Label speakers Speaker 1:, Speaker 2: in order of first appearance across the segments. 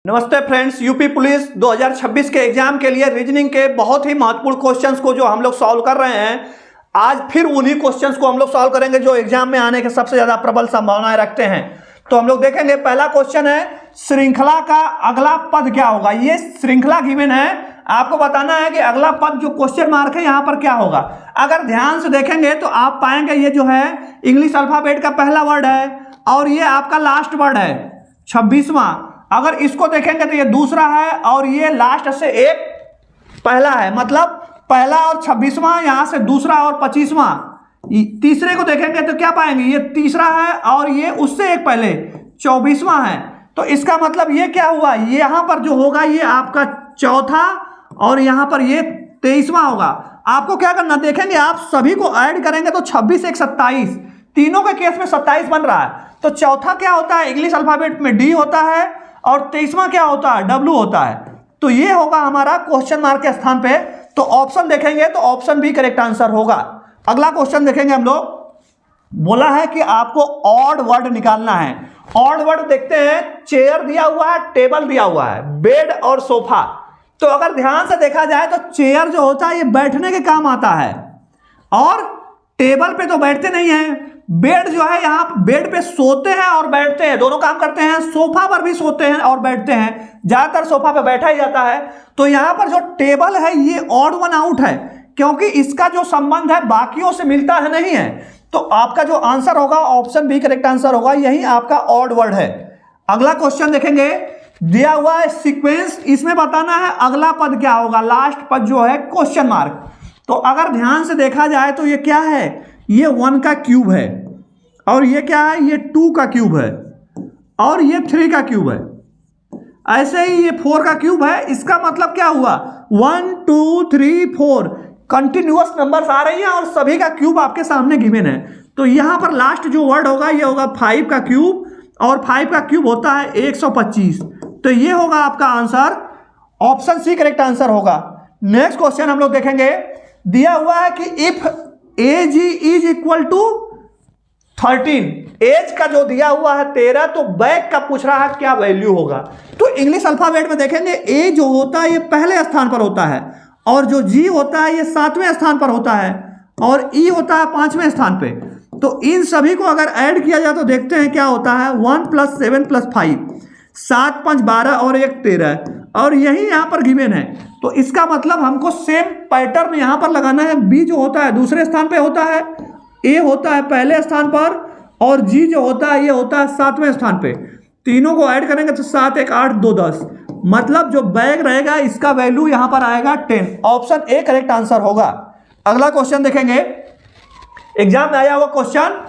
Speaker 1: नमस्ते friends, UP police 2026 के exam के लिए रीजनिंग के बहुत ही महत्वपूर्ण क्वेश्चंस को जो हम लोग सॉल्व कर रहे हैं, आज फिर उन्हीं क्वेश्चंस को हम लोग सॉल्व करेंगे जो एग्जाम में आने के सबसे ज्यादा प्रबल संभावनाएं रखते हैं। तो हम लोग देखेंगे, पहला क्वेश्चन है श्रृंखला का अगला पद क्या होगा। ये श्रृंखला गिवन है, आपको बताना है कि अगला पद जो क्वेश्चन मार्क है यहाँ पर क्या होगा। अगर ध्यान से देखेंगे तो आप पाएंगे ये जो है इंग्लिश अल्फाबेट का पहला वर्ड है और ये आपका लास्ट वर्ड है 26वां। अगर इसको देखेंगे तो ये दूसरा है और ये लास्ट से एक पहला है, मतलब पहला और 26वां, यहां से दूसरा और 25वां। तीसरे को देखेंगे तो क्या पाएंगे, ये तीसरा है और ये उससे एक पहले 24वां है। तो इसका मतलब ये क्या हुआ, ये यहां पर जो होगा ये आपका चौथा और यहां पर ये 23वां होगा। आपको क्या करना, देखेंगे आप सभी को ऐड करेंगे तो 26 एक 27, तीनों के केस में 27 बन रहा है। तो चौथा क्या होता है, इंग्लिश अल्फाबेट में डी होता है और 23वां क्या होता है, डब्ल्यू होता है। तो ये होगा हमारा क्वेश्चन मार्क के स्थान पे। तो ऑप्शन देखेंगे तो ऑप्शन भी करेक्ट आंसर होगा। अगला क्वेश्चन देखेंगे हम लोग, बोला है कि आपको ऑड वर्ड निकालना है। ऑड वर्ड देखते हैं, चेयर दिया हुआ है, टेबल दिया हुआ है, बेड और सोफा। तो अगर ध्यान से देखा जाए तो चेयर जो होता है ये बैठने के काम आता है और टेबल पे तो बैठते नहीं है। बेड जो है यहाँ बेड पे सोते हैं और बैठते हैं, दोनों काम करते हैं। सोफा पर भी सोते हैं और बैठते हैं, ज्यादातर सोफा पे बैठा ही जाता है। तो यहाँ पर जो टेबल है ये ऑड वन आउट है, क्योंकि इसका जो संबंध है बाकियों से मिलता है नहीं है। तो आपका जो आंसर होगा ऑप्शन बी करेक्ट आंसर होगा, यही आपका ऑड वर्ड है। अगला क्वेश्चन देखेंगे, दिया हुआ है सीक्वेंस, इसमें बताना है अगला पद क्या होगा, लास्ट पद जो है क्वेश्चन मार्क। तो अगर ध्यान से देखा जाए तो ये क्या है, ये 1 का क्यूब है और ये क्या है, ये 2 का क्यूब है और ये 3 का क्यूब है। ऐसे ही ये 4 का क्यूब है। इसका मतलब क्या हुआ, 1 2 3 4 कंटिन्यूअस नंबर्स आ रही हैं और सभी का क्यूब आपके सामने गिवन है। तो यहां पर लास्ट जो वर्ड होगा ये होगा 5 का क्यूब और 5 का क्यूब होता है 125। तो ये होगा आपका answer, option C correct answer होगा। नेक्स्ट क्वेश्चन हम लोग देखेंगे, दिया हुआ है कि if age is equal to 13, age का जो दिया हुआ है 13, तो बैक का पूछ रहा है क्या वैल्यू होगा। तो इंग्लिश अल्फाबेट में देखेंगे ए जो होता है ये पहले स्थान पर होता है और जो जी होता है ये 7वें स्थान पर होता है और ई होता है 5वें स्थान पे। तो इन सभी को अगर ऐड किया जाए तो देखते हैं क्या होता है, 1 + 7 + 5, 7 5 12 और 1 13 और यही यहाँ पर गिवन है। तो इसका मतलब हमको सेम पैटर्न यहाँ पर लगाना है। बी जो होता है दूसरे स्थान पे होता है, ए होता है पहले स्थान पर और जी जो होता है ये होता है 7वें स्थान पे। तीनों को ऐड करेंगे तो 7 1 8 2 10, मतलब जो बैग रहेगा इसका वैल्यू यहाँ पर आएगा 10। ऑप्शन ए करेक्ट आंसर होगा। अगला क्वेश्चन देखेंगे, एग्जाम में आया हुआ क्वेश्चन,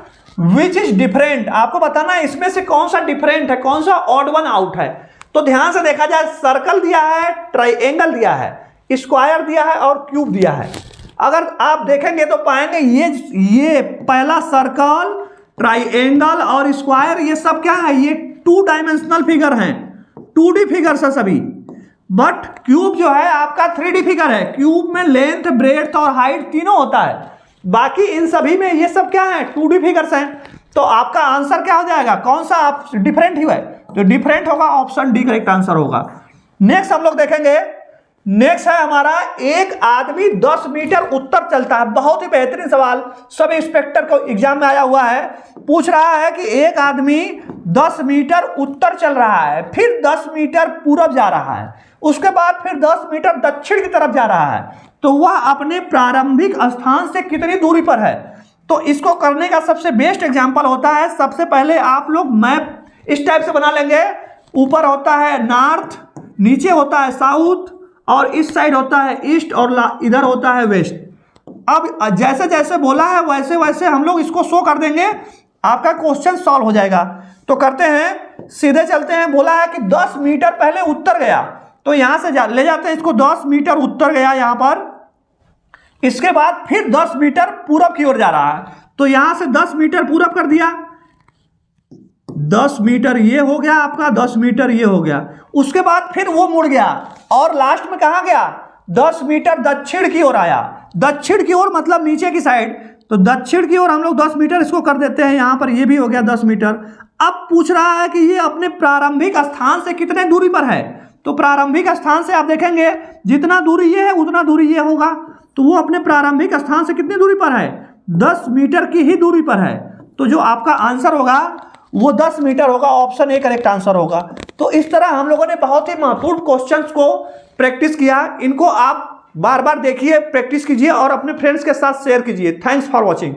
Speaker 1: विच इज डिफरेंट। आपको बताना है इसमें से कौन सा डिफरेंट है, कौन सा ऑड वन आउट है। तो ध्यान से देखा जाए, सर्कल दिया है, ट्राइएंगल दिया है, स्क्वायर दिया है और क्यूब दिया है। अगर आप देखेंगे तो पाएंगे ये पहला सर्कल, ट्राइएंगल और स्क्वायर ये सब क्या है, ये 2 डायमेंशनल फिगर हैं, 2D फिगर्स है सभी। बट क्यूब जो है आपका 3D फिगर है। क्यूब में लेंथ, ब्रेड्थ और हाइट तीनों होता है, बाकी इन सभी में ये सब क्या है, 2D फिगर्स हैं। तो आपका आंसर क्या हो जाएगा, कौन सा आप डिफरेंट ही है, जो डिफरेंट होगा ऑप्शन डी करेक्ट आंसर होगा। नेक्स्ट हम लोग देखेंगे, नेक्स्ट है हमारा, एक आदमी 10 मीटर उत्तर चलता है। बहुत ही बेहतरीन सवाल, सब इंस्पेक्टर को एग्जाम में आया हुआ है। पूछ रहा है कि एक आदमी 10 मीटर उत्तर चल रहा है, फिर 10 मीटर पूरब जा रहा है, उसके बाद फिर 10 मीटर दक्षिण की तरफ जा रहा है, तो वह अपने प्रारंभिक स्थान से कितनी दूरी पर है। तो इसको करने का सबसे बेस्ट एग्जाम्पल होता है, सबसे पहले आप लोग मैप इस टाइप से बना लेंगे। ऊपर होता है नॉर्थ, नीचे होता है साउथ और इस साइड होता है ईस्ट और इधर होता है वेस्ट। अब जैसे जैसे बोला है वैसे वैसे हम लोग इसको शो कर देंगे, आपका क्वेश्चन सॉल्व हो जाएगा। तो करते हैं, सीधे चलते हैं। बोला है कि 10 मीटर पहले उत्तर गया, तो यहां से ले जाते हैं इसको, 10 मीटर उत्तर गया यहां पर, इसके बाद फिर 10 मीटर पूरब की ओर जा रहा है, तो यहां से 10 मीटर पूरब कर दिया, 10 मीटर ये हो गया आपका, 10 मीटर ये हो गया। उसके बाद फिर वो मुड़ गया और लास्ट में कहां गया, 10 मीटर दक्षिण की ओर आया। दक्षिण की ओर मतलब नीचे की साइड, तो दक्षिण की ओर हम लोग 10 मीटर इसको कर देते हैं, यहां पर ये भी हो गया 10 मीटर। अब पूछ रहा है कि ये अपने प्रारंभिक स्थान से कितने दूरी पर है। तो प्रारंभिक स्थान से आप देखेंगे जितना दूरी ये है उतना दूरी ये होगा, तो वो अपने प्रारंभिक स्थान से कितनी दूरी पर है, 10 मीटर की ही दूरी पर है। तो जो आपका आंसर होगा वो 10 मीटर होगा, ऑप्शन ए करेक्ट आंसर होगा। तो इस तरह हम लोगों ने बहुत ही महत्वपूर्ण क्वेश्चंस को प्रैक्टिस किया। इनको आप बार बार देखिए, प्रैक्टिस कीजिए और अपने फ्रेंड्स के साथ शेयर कीजिए। Thanks for watching.